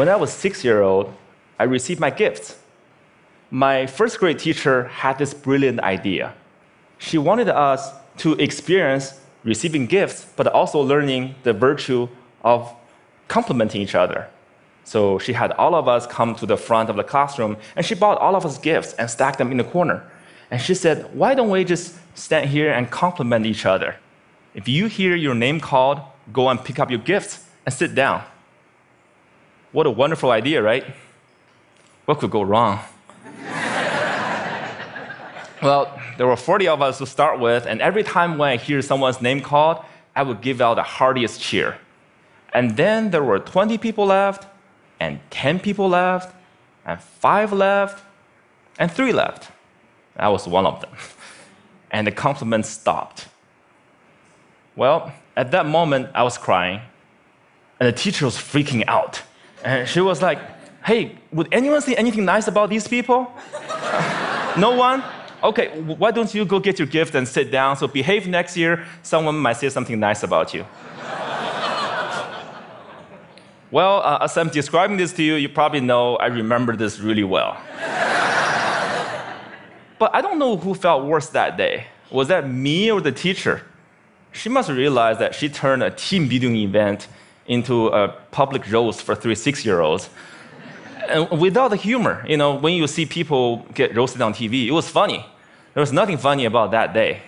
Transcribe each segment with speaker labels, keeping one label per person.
Speaker 1: When I was 6-year-old, I received my gifts. My first grade teacher had this brilliant idea. She wanted us to experience receiving gifts, but also learning the virtue of complimenting each other. So she had all of us come to the front of the classroom, and she bought all of us gifts and stacked them in the corner. And she said, why don't we just stand here and compliment each other? If you hear your name called, go and pick up your gifts and sit down. What a wonderful idea, right? What could go wrong? Well, there were 40 of us to start with, and every time when I hear someone's name called, I would give out the heartiest cheer. And then there were 20 people left, and 10 people left, and 5 left, and 3 left. I was one of them. And the compliments stopped. Well, at that moment, I was crying, and the teacher was freaking out. And she was like, hey, would anyone say anything nice about these people? No one? Okay, why don't you go get your gift and sit down, so behave next year, someone might say something nice about you. Well, as I'm describing this to you, you probably know I remember this really well. But I don't know who felt worse that day. Was that me or the teacher? She must realize that she turned a team building event into a public roast for 3 6-year-olds. And without the humor, when you see people get roasted on TV, it was funny. There was nothing funny about that day.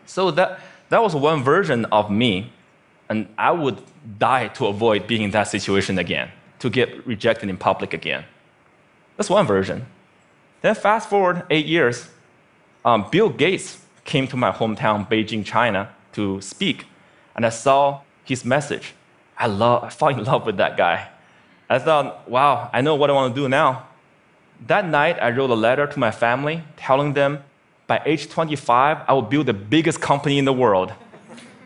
Speaker 1: So that was one version of me, and I would die to avoid being in that situation again, to get rejected in public again. That's one version. Then fast forward 8 years, Bill Gates came to my hometown, Beijing, China, to speak, and I saw his message. I fell in love with that guy. I thought, wow, I know what I want to do now. That night, I wrote a letter to my family telling them by age 25, I will build the biggest company in the world,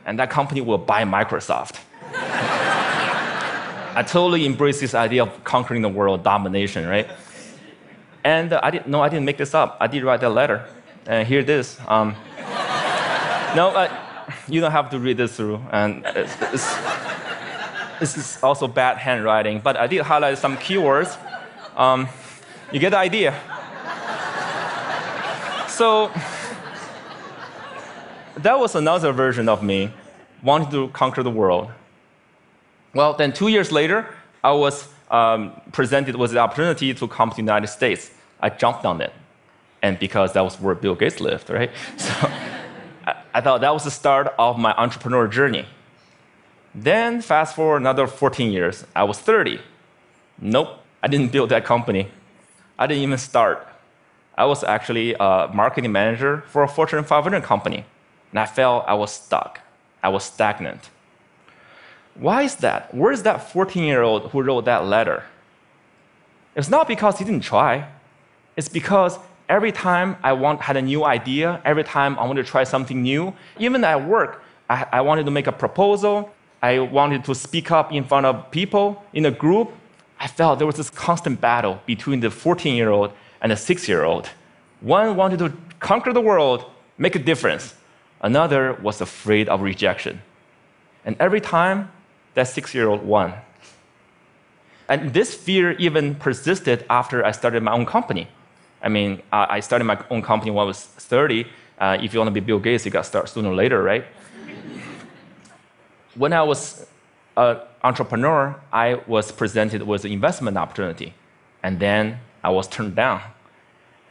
Speaker 1: and that company will buy Microsoft. I totally embraced this idea of conquering the world, domination, right? And I didn't make this up. I did write that letter, and here it is. You don't have to read this through, and this is also bad handwriting, but I did highlight some keywords. You get the idea. So that was another version of me wanting to conquer the world. Well, then 2 years later, I was presented with the opportunity to come to the United States. I jumped on it, and because that was where Bill Gates lived, right? So I thought that was the start of my entrepreneur journey. Then fast forward another 14 years, I was 30. Nope, I didn't build that company. I didn't even start. I was actually a marketing manager for a Fortune 500 company, and I felt I was stuck. I was stagnant. Why is that? Where is that 14-year-old who wrote that letter? It's not because he didn't try. It's because every time I had a new idea, every time I wanted to try something new, even at work, I wanted to make a proposal, I wanted to speak up in front of people in a group, I felt there was this constant battle between the 14-year-old and the 6-year-old. One wanted to conquer the world, make a difference. Another was afraid of rejection. And every time, that 6-year-old won. And this fear even persisted after I started my own company. I mean, I started my own company when I was 30. If you want to be Bill Gates, you got to start sooner or later, right? When I was an entrepreneur, I was presented with an investment opportunity. And then I was turned down.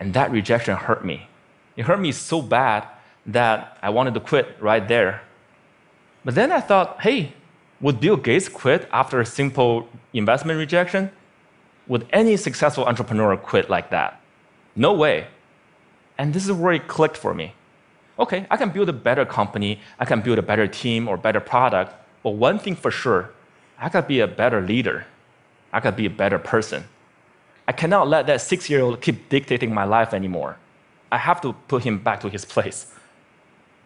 Speaker 1: And that rejection hurt me. It hurt me so bad that I wanted to quit right there. But then I thought, hey, would Bill Gates quit after a simple investment rejection? Would any successful entrepreneur quit like that? No way. And this is where it clicked for me. Okay, I can build a better company, I can build a better team or better product, but one thing for sure, I gotta be a better leader. I gotta be a better person. I cannot let that 6-year-old keep dictating my life anymore. I have to put him back to his place.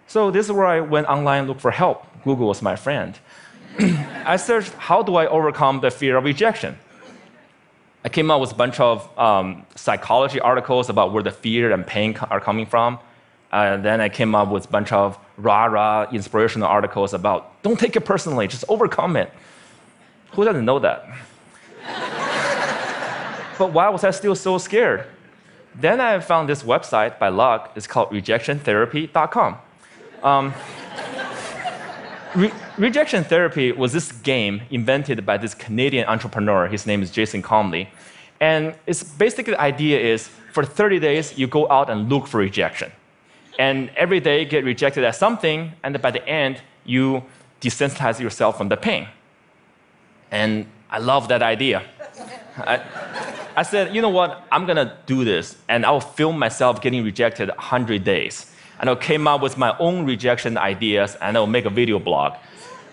Speaker 1: So this is where I went online and looked for help. Google was my friend. I searched, how do I overcome the fear of rejection? I came up with a bunch of psychology articles about where the fear and pain are coming from. Then I came up with a bunch of rah-rah inspirational articles about, don't take it personally, just overcome it. Who doesn't know that? But why was I still so scared? Then I found this website by luck. It's called rejectiontherapy.com. Rejection therapy was this game invented by this Canadian entrepreneur. His name is Jason Comley. And it's basically the idea is for 30 days, you go out and look for rejection. And every day get rejected at something, and then by the end, you desensitize yourself from the pain. And I love that idea. I said, you know what, I'm gonna do this, and I'll film myself getting rejected 100 days. And I came up with my own rejection ideas, and I'll make a video blog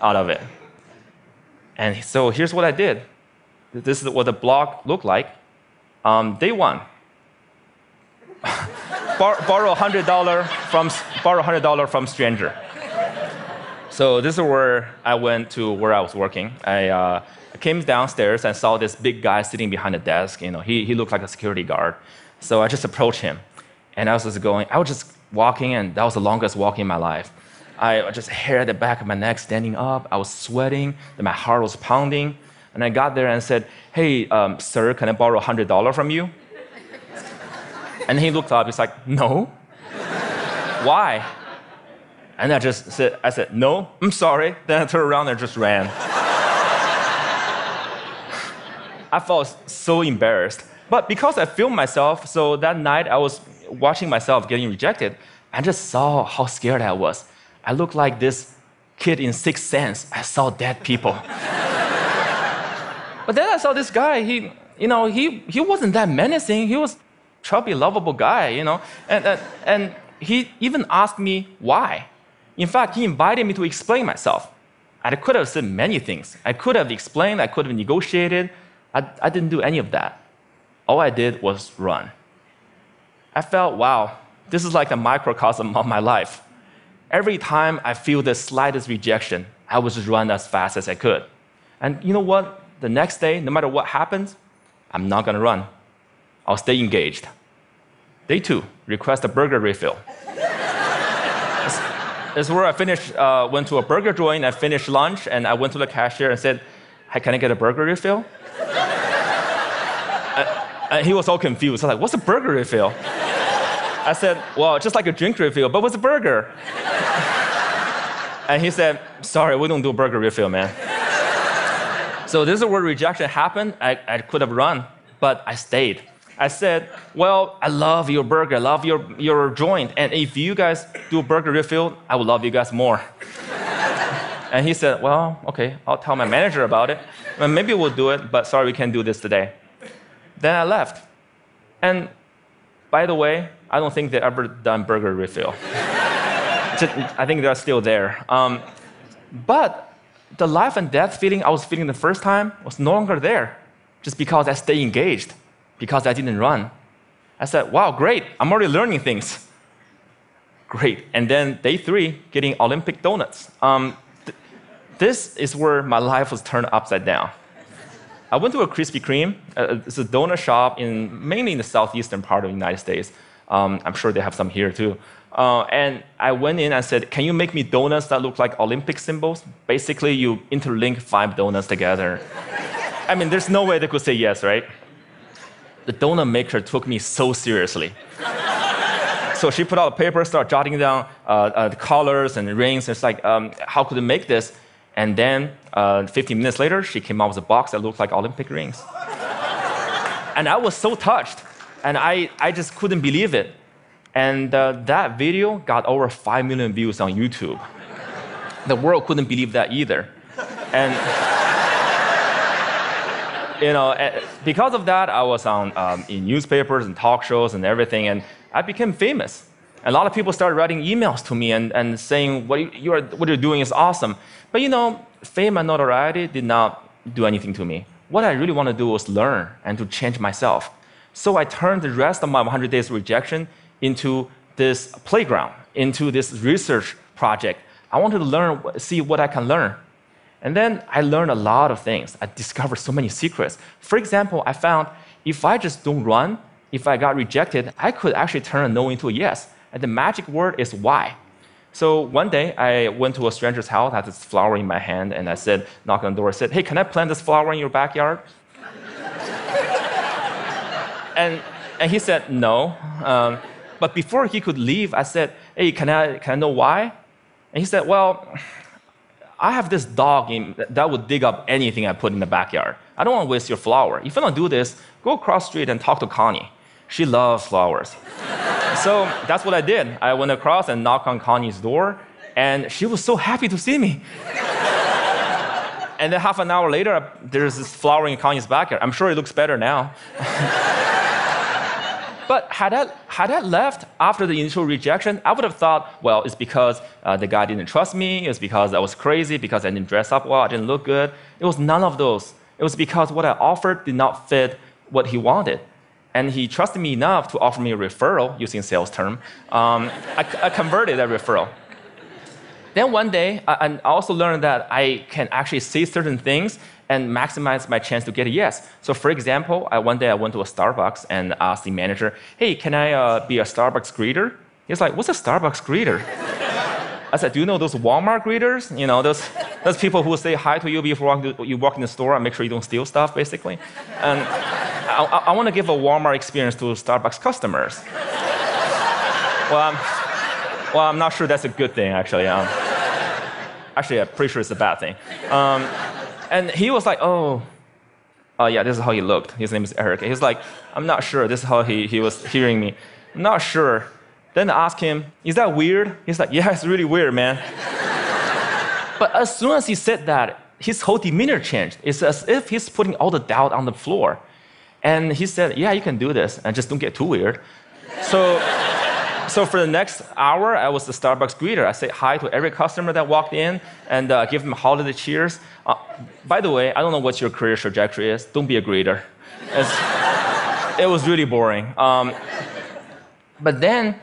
Speaker 1: out of it. And so here's what I did. This is what the blog looked like. Day one, borrow $100 from stranger. So this is where I went to where I was working. I came downstairs and saw this big guy sitting behind the desk. You know, he looked like a security guard. So I just approached him, and I was just walking, and that was the longest walk in my life. I just hair at the back of my neck, standing up. I was sweating, and my heart was pounding. And I got there and said, "Hey, sir, can I borrow $100 from you?" And he looked up. He's like, "No." Why? And I said, "No, I'm sorry." Then I turned around and just ran. I felt so embarrassed. But because I filmed myself, so that night I was watching myself getting rejected, I just saw how scared I was. I looked like this kid in Sixth Sense. I saw dead people. But then I saw this guy. He wasn't that menacing. He was a chubby, lovable guy, you know. And he even asked me why. In fact, he invited me to explain myself. I could have said many things. I could have explained. I could have negotiated. I didn't do any of that. All I did was run. I felt, wow, this is like a microcosm of my life. Every time I feel the slightest rejection, I would just run as fast as I could. And you know what? The next day, no matter what happens, I'm not gonna run. I'll stay engaged. Day two, request a burger refill. This is where I finished, went to a burger joint, I finished lunch, and I went to the cashier and said, "Hey, can I get a burger refill?" And he was all confused. I was like, "What's a burger refill?" I said, "Well, just like a drink refill, but with a burger." And he said, "Sorry, we don't do burger refill, man." So this is where rejection happened. I could have run, but I stayed. I said, "Well, I love your burger, I love your joint, and if you guys do a burger refill, I would love you guys more." And he said, "Well, okay, I'll tell my manager about it. Well, maybe we'll do it, but sorry, we can't do this today." Then I left. And by the way, I don't think they ever done burger refill. I think they're still there. But the life and death feeling I was feeling the first time was no longer there, just because I stayed engaged, because I didn't run. I said, "Wow, great, I'm already learning things." Great. And then day three, getting Olympic donuts. This is where my life was turned upside down. I went to a Krispy Kreme. It's a donut shop mainly in the southeastern part of the United States. I'm sure they have some here too. And I went in and said, "Can you make me donuts that look like Olympic symbols?" Basically, you interlink 5 donuts together. I mean, there's no way they could say yes, right? The donut maker took me so seriously. So she put out a paper, started jotting down the colors and the rings. It's like, how could I make this? And then 15 minutes later, she came out with a box that looked like Olympic rings. And I was so touched. And I just couldn't believe it. And that video got over 5 million views on YouTube. The world couldn't believe that either. And because of that, I was on in newspapers and talk shows and everything, and I became famous. A lot of people started writing emails to me and saying, what you're doing is awesome. But fame and notoriety did not do anything to me. What I really want to do was learn and to change myself. So I turned the rest of my 100 days of rejection into this playground, into this research project. I wanted to learn, see what I can learn. And then I learned a lot of things. I discovered so many secrets. For example, I found if I just don't run, if I got rejected, I could actually turn a no into a yes. And the magic word is why. So one day, I went to a stranger's house, I had this flower in my hand, and I said, knocked on the door, I said, "Hey, can I plant this flower in your backyard?" and he said no. But before he could leave, I said, hey, can I know why? And he said, well, I have this dog that would dig up anything I put in the backyard. I don't want to waste your flower. If you don't do this, go across the street and talk to Connie. She loves flowers. So that's what I did. I went across and knocked on Connie's door, and she was so happy to see me. And then half an hour later, there's this flower in Connie's backyard. I'm sure it looks better now. But had I left after the initial rejection, I would have thought, well, it's because the guy didn't trust me, it's because I was crazy, because I didn't dress up well, I didn't look good. It was none of those. It was because what I offered did not fit what he wanted. And he trusted me enough to offer me a referral, using sales term. I converted that referral. Then one day, I also learned that I can actually say certain things and maximize my chance to get a yes. So for example, one day I went to a Starbucks and asked the manager, hey, can I be a Starbucks greeter? He's like, what's a Starbucks greeter? I said, do you know those Walmart greeters? You know, those people who say hi to you before you walk in the store and make sure you don't steal stuff, basically. And I want to give a Walmart experience to Starbucks customers. Well, I'm not sure that's a good thing, actually. Actually, I'm pretty sure it's a bad thing. And he was like, oh, yeah, this is how he looked. His name is Eric. He's like, I'm not sure. This is how he was hearing me. I'm not sure. Then I asked him, is that weird? He's like, yeah, it's really weird, man. But as soon as he said that, his whole demeanor changed. It's as if he's putting all the doubt on the floor. And he said, yeah, you can do this, and just don't get too weird. So for the next hour, I was the Starbucks greeter. I said hi to every customer that walked in and give them holiday cheers. By the way, I don't know what your career trajectory is. Don't be a greeter. It was really boring. But then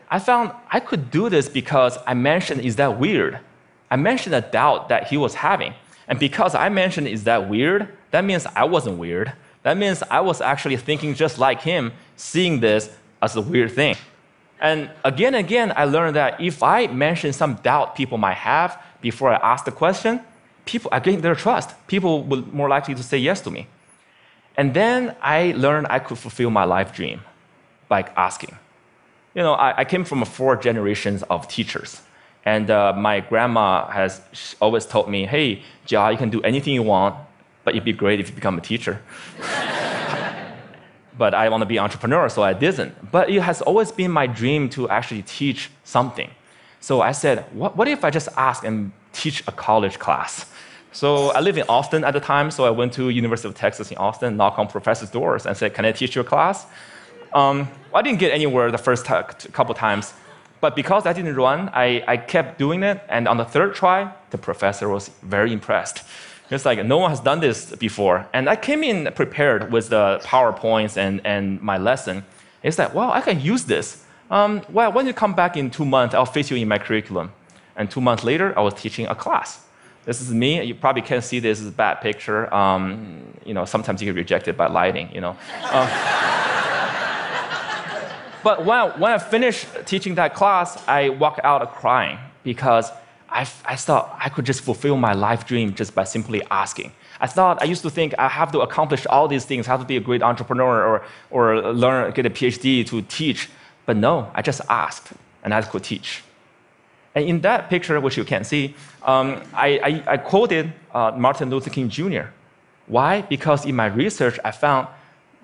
Speaker 1: I found I could do this because I mentioned, is that weird? I mentioned a doubt that he was having. And because I mentioned, is that weird? That means I wasn't weird. That means I was actually thinking just like him, seeing this as a weird thing. And again, I learned that if I mention some doubt people might have before I ask the question, I gain their trust. People will more likely to say yes to me. And then I learned I could fulfill my life dream by asking. You know, I came from 4 generations of teachers. And my grandma has always told me, hey, Jia, you can do anything you want, but it'd be great if you become a teacher. But I want to be an entrepreneur, so I didn't. But it has always been my dream to actually teach something. So I said, what if I just ask and teach a college class? So I lived in Austin at the time, so I went to University of Texas in Austin, knocked on professors' doors and said, can I teach your class? I didn't get anywhere the first couple times, but because I didn't run, I kept doing it, and on the 3rd try, the professor was very impressed. It's like, no one has done this before. And I came in prepared with the PowerPoints and my lesson. It's like, well, I can use this. Well, when you come back in 2 months, I'll fit you in my curriculum. And 2 months later, I was teaching a class. This is me. You probably can't see this as a bad picture. You know, sometimes you get rejected by lighting, you know. But when I finished teaching that class, I walked out crying because I thought I could just fulfill my life dream just by simply asking. I used to think I have to accomplish all these things, I have to be a great entrepreneur or get a PhD to teach. But no, I just asked and I could teach. And in that picture, which you can't see, I quoted Martin Luther King Jr. Why? Because in my research, I found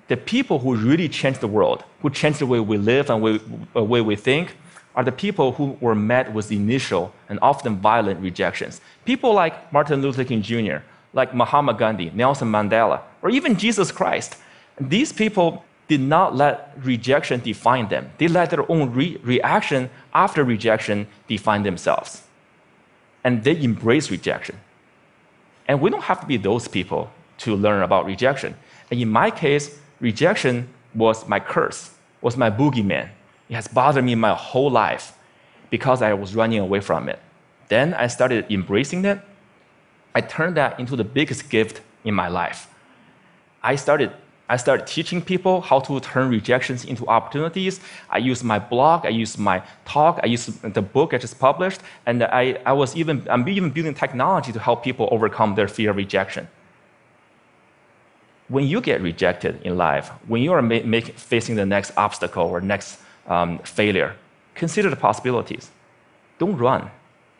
Speaker 1: the people who really changed the world, who changed the way we live and the way we think, are the people who were met with initial and often violent rejections. People like Martin Luther King Jr., like Mahatma Gandhi, Nelson Mandela, or even Jesus Christ. These people did not let rejection define them. They let their own reaction after rejection define themselves. And they embrace rejection. And we don't have to be those people to learn about rejection. And in my case, rejection was my curse, was my boogeyman. It has bothered me my whole life because I was running away from it. Then I started embracing it. I turned that into the biggest gift in my life. I started teaching people how to turn rejections into opportunities. I used my blog, I used my talk, I used the book I just published, and I'm even building technology to help people overcome their fear of rejection. when you get rejected in life, when you are facing the next obstacle or next failure, consider the possibilities. Don't run.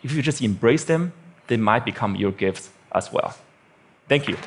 Speaker 1: If you just embrace them, they might become your gifts as well. Thank you.